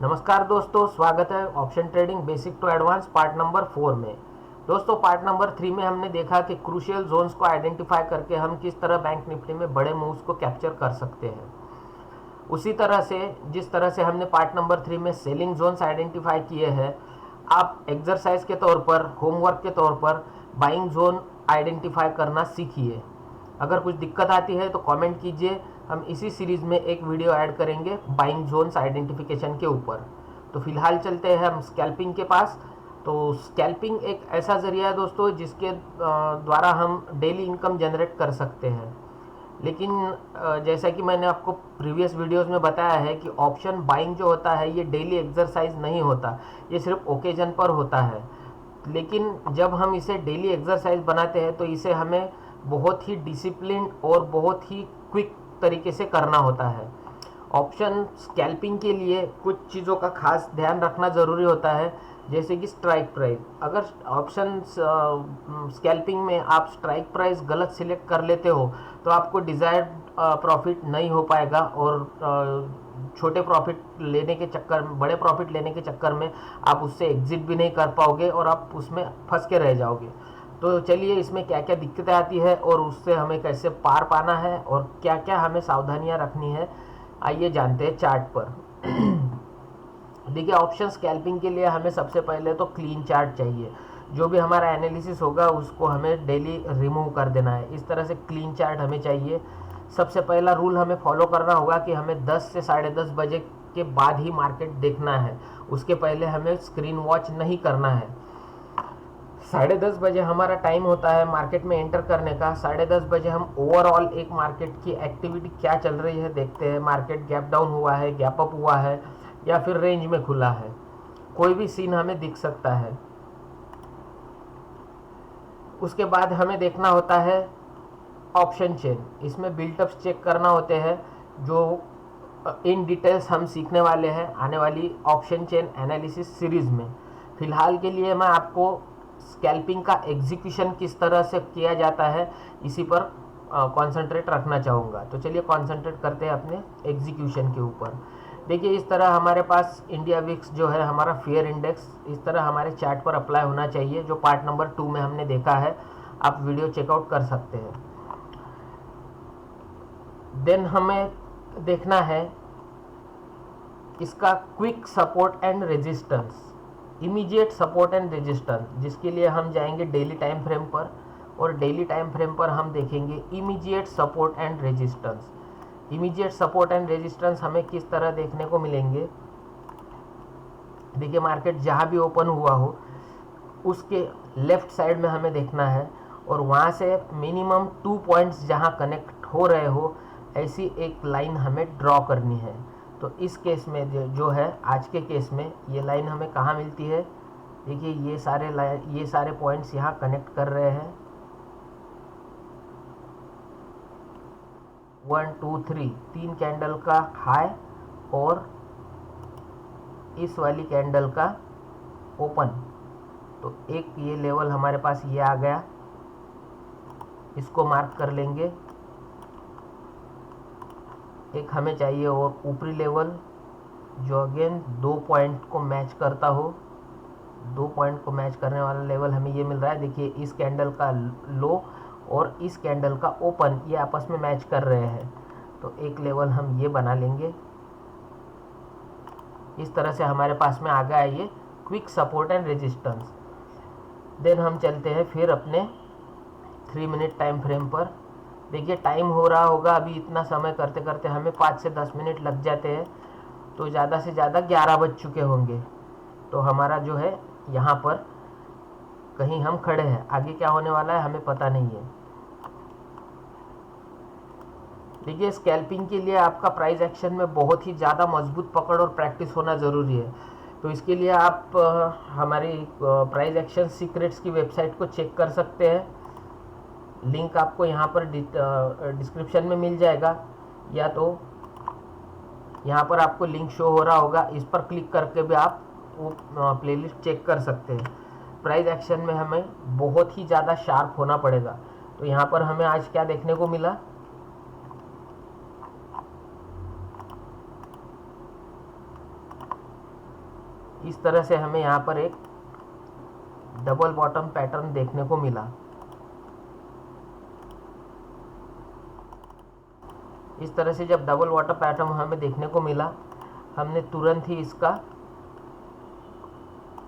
नमस्कार दोस्तों, स्वागत है option trading basic to advance part number 4 में। दोस्तों, पार्ट नंबर 3 में हमने देखा कि क्रूशियल जोन्स को आइडेंटिफाई करके हम किस तरह बैंक निफ्टी में बड़े मूव्स को कैप्चर कर सकते हैं। उसी तरह से जिस तरह से हमने पार्ट नंबर 3 में सेलिंग जोन्स आइडेंटिफाई किए हैं, आप एक्सरसाइज के तौर पर, होमवर्क के तौर पर बाइंग जोन आइडेंटिफाई करना सीखिए। अगर कुछ दिक्कत आती है तो कमेंट कीजिए। हम इसी सीरीज में एक वीडियो ऐड करेंगे बाइंग जोन्स आइडेंटिफिकेशन के ऊपर। तो फिलहाल चलते हैं हम स्कैल्पिंग के पास। तो स्कैल्पिंग एक ऐसा जरिया है दोस्तों जिसके द्वारा हम डेली इनकम जनरेट कर सकते हैं। लेकिन जैसा कि मैंने आपको प्रीवियस वीडियोस में बताया है कि ऑप्शन बाइंग जो होता है ये डेली एक्सरसाइज नहीं होता, ये सिर्फ ओकेजन पर होता है। लेकिन जब हम इसे डेली एक्सरसाइज बनाते हैं तो इसे हमें बहुत ही डिसिप्लिन और बहुत ही क्विक तरीके से करना होता है। ऑप्शन स्कैल्पिंग के लिए कुछ चीज़ों का खास ध्यान रखना ज़रूरी होता है, जैसे कि स्ट्राइक प्राइस। अगर ऑप्शन स्कैल्पिंग में आप स्ट्राइक प्राइस गलत सिलेक्ट कर लेते हो तो आपको डिज़ायर्ड प्रॉफिट नहीं हो पाएगा और छोटे प्रॉफिट लेने के चक्कर में, बड़े प्रॉफिट लेने के चक्कर में आप उससे एग्जिट भी नहीं कर पाओगे और आप उसमें फंस के रह जाओगे। तो चलिए, इसमें क्या क्या दिक्कतें आती है और उससे हमें कैसे पार पाना है और क्या क्या हमें सावधानियां रखनी है, आइए जानते हैं चार्ट पर। देखिए, ऑप्शन स्कैल्पिंग के लिए हमें सबसे पहले तो क्लीन चार्ट चाहिए। जो भी हमारा एनालिसिस होगा उसको हमें डेली रिमूव कर देना है। इस तरह से क्लीन चार्ट हमें चाहिए। सबसे पहला रूल हमें फॉलो करना होगा कि हमें 10 से 10:30 बजे के बाद ही मार्केट देखना है। उसके पहले हमें स्क्रीन वॉच नहीं करना है। 10:30 बजे हमारा टाइम होता है मार्केट में एंटर करने का। 10:30 बजे हम ओवरऑल एक मार्केट की एक्टिविटी क्या चल रही है देखते हैं। मार्केट गैप डाउन हुआ है, गैप अप हुआ है या फिर रेंज में खुला है, कोई भी सीन हमें दिख सकता है। उसके बाद हमें देखना होता है ऑप्शन चेन। इसमें बिल्टअप्स चेक करना होते हैं जो इन डिटेल्स हम सीखने वाले हैं आने वाली ऑप्शन चेन एनालिसिस सीरीज में। फिलहाल के लिए मैं आपको स्कैल्पिंग का एग्जीक्यूशन किस तरह से किया जाता है इसी पर कंसंट्रेट रखना चाहूँगा। तो चलिए कंसंट्रेट करते हैं अपने एग्जीक्यूशन के ऊपर। देखिए, इस तरह हमारे पास इंडिया विक्स जो है हमारा फेयर इंडेक्स इस तरह हमारे चार्ट पर अप्लाई होना चाहिए, जो पार्ट नंबर 2 में हमने देखा है। आप वीडियो चेकआउट कर सकते हैं। देन हमें देखना है इसका quick support and resistance, immediate support and resistance, जिसके लिए हम जाएंगे डेली टाइम फ्रेम पर और डेली टाइम फ्रेम पर हम देखेंगे immediate support and resistance. Immediate support and resistance हमें किस तरह देखने को मिलेंगे। देखिए, मार्केट जहाँ भी ओपन हुआ हो उसके लेफ्ट साइड में हमें देखना है और वहाँ से मिनिमम 2 पॉइंट्स जहाँ कनेक्ट हो रहे हो ऐसी एक लाइन हमें ड्रॉ करनी है। तो इस केस में जो है आज के केस में ये लाइन हमें कहाँ मिलती है। देखिए, ये सारे पॉइंट्स यहाँ कनेक्ट कर रहे हैं। 1 2 3 3 कैंडल का हाई और इस वाली कैंडल का ओपन। तो एक ये लेवल हमारे पास ये आ गया, इसको मार्क कर लेंगे। एक हमें चाहिए और ऊपरी लेवल जो अगेन 2 पॉइंट को मैच करता हो। 2 पॉइंट को मैच करने वाला लेवल हमें ये मिल रहा है। देखिए, इस कैंडल का लो और इस कैंडल का ओपन ये आपस में मैच कर रहे हैं। तो एक लेवल हम ये बना लेंगे। इस तरह से हमारे पास में आ गया है ये quick support and resistance. Then हम चलते हैं फिर अपने 3 मिनट टाइम फ्रेम पर। देखिए, टाइम हो रहा होगा अभी, इतना समय करते करते हमें 5 से 10 मिनट लग जाते हैं। तो ज़्यादा से ज़्यादा 11 बज चुके होंगे। तो हमारा जो है यहाँ पर कहीं हम खड़े हैं, आगे क्या होने वाला है हमें पता नहीं है। देखिए, स्कैल्पिंग के लिए आपका प्राइस एक्शन में बहुत ही ज़्यादा मजबूत पकड़ और प्रैक्टिस होना ज़रूरी है। तो इसके लिए आप हमारी प्राइस एक्शन सीक्रेट्स की वेबसाइट को चेक कर सकते हैं। लिंक आपको यहाँ पर डिस्क्रिप्शन में मिल जाएगा, या तो यहाँ पर आपको लिंक शो हो रहा होगा, इस पर क्लिक करके भी आप वो प्लेलिस्ट चेक कर सकते हैं। प्राइस एक्शन में हमें बहुत ही ज़्यादा शार्प होना पड़ेगा। तो यहाँ पर हमें आज क्या देखने को मिला, इस तरह से हमें यहाँ पर एक डबल बॉटम पैटर्न देखने को मिला। इस तरह से जब डबल बॉटम पैटर्न हमें देखने को मिला, हमने तुरंत ही इसका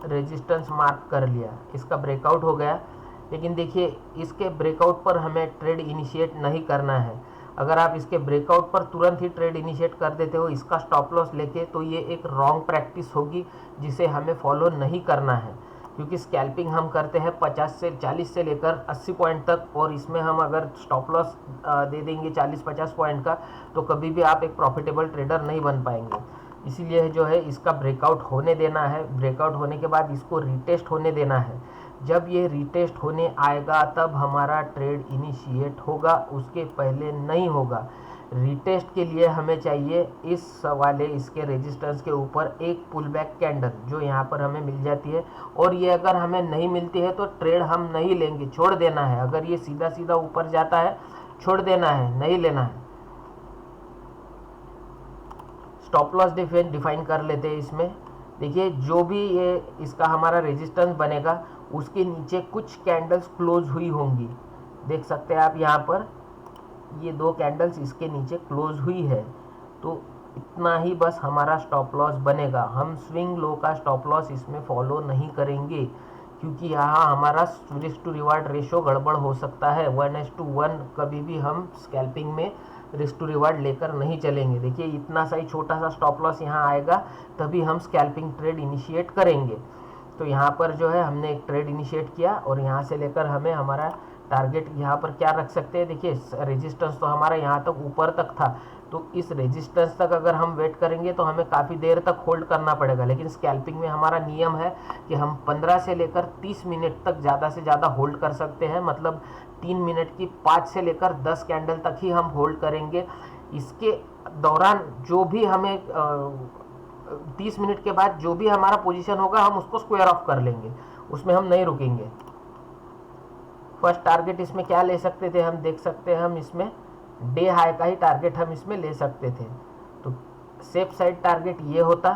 रेजिस्टेंस मार्क कर लिया, इसका ब्रेकआउट हो गया। लेकिन देखिए, इसके ब्रेकआउट पर हमें ट्रेड इनिशिएट नहीं करना है। अगर आप इसके ब्रेकआउट पर तुरंत ही ट्रेड इनिशिएट कर देते हो इसका स्टॉप लॉस लेके, तो ये एक रॉन्ग प्रैक्टिस होगी जिसे हमें फॉलो नहीं करना है। क्योंकि स्कैल्पिंग हम करते हैं 40 से लेकर 80 पॉइंट तक, और इसमें हम अगर स्टॉप लॉस दे देंगे 40-50 पॉइंट का, तो कभी भी आप एक प्रॉफिटेबल ट्रेडर नहीं बन पाएंगे। इसीलिए जो है इसका ब्रेकआउट होने देना है। ब्रेकआउट होने के बाद इसको रीटेस्ट होने देना है। जब ये रीटेस्ट होने आएगा तब हमारा ट्रेड इनिशिएट होगा, उसके पहले नहीं होगा। रीटेस्ट के लिए हमें चाहिए इस वाले इसके रेजिस्टेंस के ऊपर एक पुल बैक कैंडल, जो यहाँ पर हमें मिल जाती है। और ये अगर हमें नहीं मिलती है तो ट्रेड हम नहीं लेंगे, छोड़ देना है। अगर ये सीधा सीधा ऊपर जाता है, छोड़ देना है, नहीं लेना है। स्टॉप लॉस डिफाइन कर लेते हैं इसमें। देखिए, जो भी ये इसका हमारा रेजिस्टेंस बनेगा उसके नीचे कुछ कैंडल्स क्लोज हुई होंगी। देख सकते हैं आप यहाँ पर, ये 2 कैंडल्स इसके नीचे क्लोज हुई है। तो इतना ही बस हमारा स्टॉप लॉस बनेगा। हम स्विंग लो का स्टॉप लॉस इसमें फॉलो नहीं करेंगे, क्योंकि यहाँ हमारा रिस्क टू रिवार्ड रेशो गड़बड़ हो सकता है। 1:1 कभी भी हम स्कैल्पिंग में रिस्क टू रिवार्ड लेकर नहीं चलेंगे। देखिए, इतना सा ही छोटा सा स्टॉप लॉस यहाँ आएगा तभी हम स्कैल्पिंग ट्रेड इनिशिएट करेंगे। तो यहाँ पर जो है हमने एक ट्रेड इनिशिएट किया, और यहाँ से लेकर हमें हमारा टारगेट यहाँ पर क्या रख सकते हैं। देखिए, रेजिस्टेंस तो हमारा यहाँ तक ऊपर तक था, तो इस रेजिस्टेंस तक अगर हम वेट करेंगे तो हमें काफ़ी देर तक होल्ड करना पड़ेगा। लेकिन स्कैल्पिंग में हमारा नियम है कि हम 15 से लेकर 30 मिनट तक ज़्यादा से ज़्यादा होल्ड कर सकते हैं। मतलब 3 मिनट की 5 से लेकर 10 कैंडल तक ही हम होल्ड करेंगे। इसके दौरान जो भी हमें 30 मिनट के बाद जो भी हमारा पोजीशन होगा हम उसको स्क्वायर ऑफ कर लेंगे, उसमें हम नहीं रुकेंगे। फर्स्ट टारगेट इसमें क्या ले सकते थे, हम देख सकते हैं, हम इसमें डे हाई का ही टारगेट हम इसमें ले सकते थे। तो सेफ साइड टारगेट ये होता,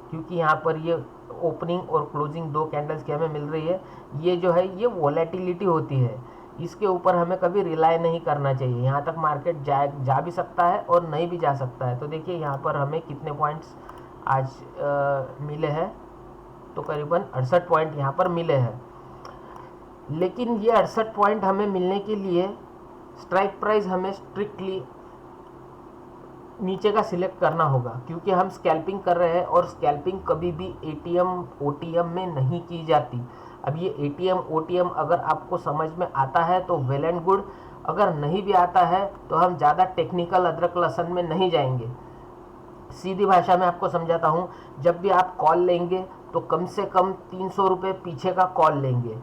क्योंकि यहाँ पर ये ओपनिंग और क्लोजिंग 2 कैंडल्स की हमें मिल रही है। ये जो है ये वॉलेटिलिटी होती है, इसके ऊपर हमें कभी रिलाई नहीं करना चाहिए। यहाँ तक मार्केट जा भी सकता है और नहीं भी जा सकता है। तो देखिए, यहाँ पर हमें कितने पॉइंट्स आज मिले हैं, तो करीबन 68 पॉइंट यहाँ पर मिले हैं। लेकिन ये 68 पॉइंट हमें मिलने के लिए स्ट्राइक प्राइस हमें स्ट्रिक्टली नीचे का सिलेक्ट करना होगा, क्योंकि हम स्कैल्पिंग कर रहे हैं और स्कैल्पिंग कभी भी एटीएम ओटीएम में नहीं की जाती। अब ये एटीएम ओटीएम अगर आपको समझ में आता है तो वेल एंड गुड, अगर नहीं भी आता है तो हम ज़्यादा टेक्निकल अदरक लहसुन में नहीं जाएंगे। सीधी भाषा में आपको समझाता हूँ, जब भी आप कॉल लेंगे तो कम से कम 300 रुपये पीछे का कॉल लेंगे।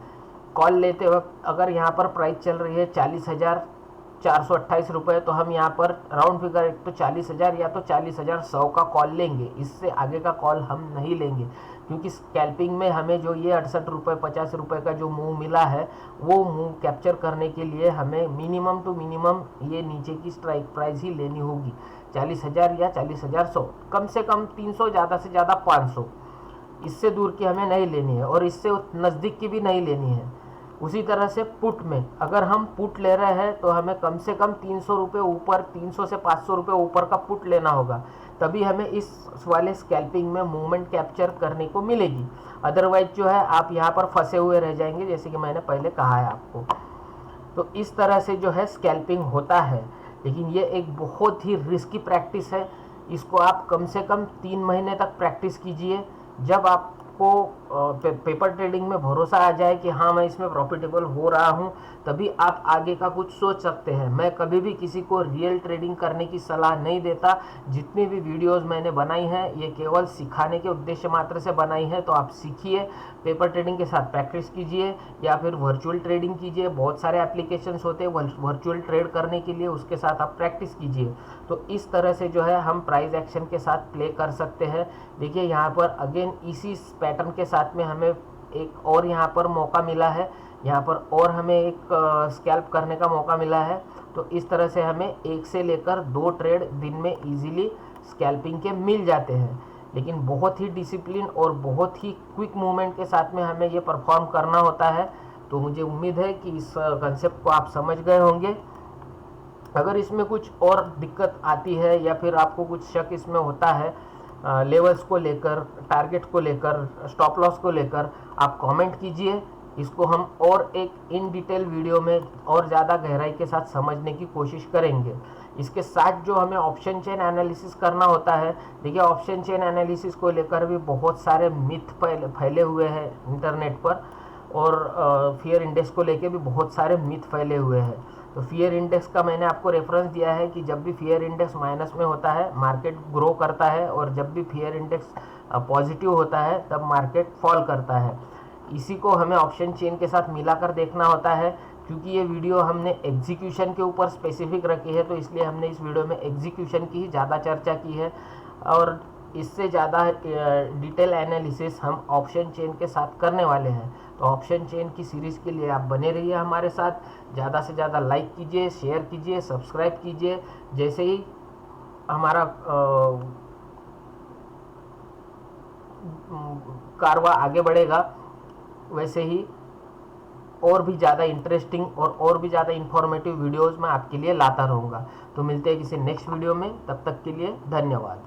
कॉल लेते वक्त अगर यहाँ पर प्राइस चल रही है 40,428 रुपये, तो हम यहाँ पर राउंड फिगर तो 40,000 या तो 40,100 का कॉल लेंगे। इससे आगे का कॉल हम नहीं लेंगे, क्योंकि स्कैल्पिंग में हमें जो ये 68 रुपये 50 रुपये का जो मूव मिला है, वो मूव कैप्चर करने के लिए हमें मिनिमम टू मिनिमम ये नीचे की स्ट्राइक प्राइस ही लेनी होगी, 40,000 या 40,100, कम से कम 300, ज़्यादा से ज़्यादा 500। इससे दूर की हमें नहीं लेनी है और इससे नज़दीक की भी नहीं लेनी है। उसी तरह से पुट में अगर हम पुट ले रहे हैं तो हमें कम से कम 300 रुपये ऊपर, 300 से 500 रुपये ऊपर का पुट लेना होगा, तभी हमें इस वाले स्कैल्पिंग में मूवमेंट कैप्चर करने को मिलेगी। अदरवाइज जो है आप यहाँ पर फंसे हुए रह जाएंगे, जैसे कि मैंने पहले कहा है आपको। तो इस तरह से जो है स्कैल्पिंग होता है, लेकिन ये एक बहुत ही रिस्की प्रैक्टिस है। इसको आप कम से कम 3 महीने तक प्रैक्टिस कीजिए। जब आपको पेपर ट्रेडिंग में भरोसा आ जाए कि हाँ मैं इसमें प्रॉफिटेबल हो रहा हूँ, तभी आप आगे का कुछ सोच सकते हैं। मैं कभी भी किसी को रियल ट्रेडिंग करने की सलाह नहीं देता। जितनी भी वीडियोस मैंने बनाई हैं ये केवल सिखाने के उद्देश्य मात्र से बनाई है। तो आप सीखिए, पेपर ट्रेडिंग के साथ प्रैक्टिस कीजिए या फिर वर्चुअल ट्रेडिंग कीजिए। बहुत सारे एप्लीकेशंस होते हैं वर्चुअल ट्रेड करने के लिए, उसके साथ आप प्रैक्टिस कीजिए। तो इस तरह से जो है हम प्राइस एक्शन के साथ प्ले कर सकते हैं। देखिए यहाँ पर अगेन इसी पैटर्न के साथ में हमें एक और यहाँ पर मौका मिला है, यहाँ पर और हमें एक स्कैल्प करने का मौका मिला है। तो इस तरह से हमें 1 से लेकर 2 ट्रेड दिन में इजीली स्कैल्पिंग के मिल जाते हैं। लेकिन बहुत ही डिसिप्लिन और बहुत ही क्विक मूवमेंट के साथ में हमें ये परफॉर्म करना होता है। तो मुझे उम्मीद है कि इस कंसेप्ट को आप समझ गए होंगे। अगर इसमें कुछ और दिक्कत आती है या फिर आपको कुछ शक इसमें होता है लेवल्स को लेकर, टारगेट को लेकर, स्टॉप लॉस को लेकर, आप कमेंट कीजिए। इसको हम और एक इन डिटेल वीडियो में और ज़्यादा गहराई के साथ समझने की कोशिश करेंगे। इसके साथ जो हमें ऑप्शन चेन एनालिसिस करना होता है, देखिए ऑप्शन चेन एनालिसिस को लेकर भी बहुत सारे मिथ फैले हुए हैं इंटरनेट पर, और फियर इंडेक्स को लेकर भी बहुत सारे मिथ फैले हुए हैं। तो फियर इंडेक्स का मैंने आपको रेफरेंस दिया है कि जब भी फियर इंडेक्स माइनस में होता है मार्केट ग्रो करता है, और जब भी फियर इंडेक्स पॉजिटिव होता है तब मार्केट फॉल करता है। इसी को हमें ऑप्शन चेन के साथ मिलाकर देखना होता है। क्योंकि ये वीडियो हमने एग्जीक्यूशन के ऊपर स्पेसिफिक रखी है, तो इसलिए हमने इस वीडियो में एग्जीक्यूशन की ही ज़्यादा चर्चा की है, और इससे ज़्यादा डिटेल एनालिसिस हम ऑप्शन चेन के साथ करने वाले हैं। तो ऑप्शन चेन की सीरीज़ के लिए आप बने रहिए हमारे साथ। ज़्यादा से ज़्यादा लाइक कीजिए, शेयर कीजिए, सब्सक्राइब कीजिए। जैसे ही हमारा कारवा आगे बढ़ेगा वैसे ही और भी ज़्यादा इंटरेस्टिंग और भी ज़्यादा इंफॉर्मेटिव वीडियोज़ मैं आपके लिए लाता रहूँगा। तो मिलते हैं किसी नेक्स्ट वीडियो में, तब तक के लिए धन्यवाद।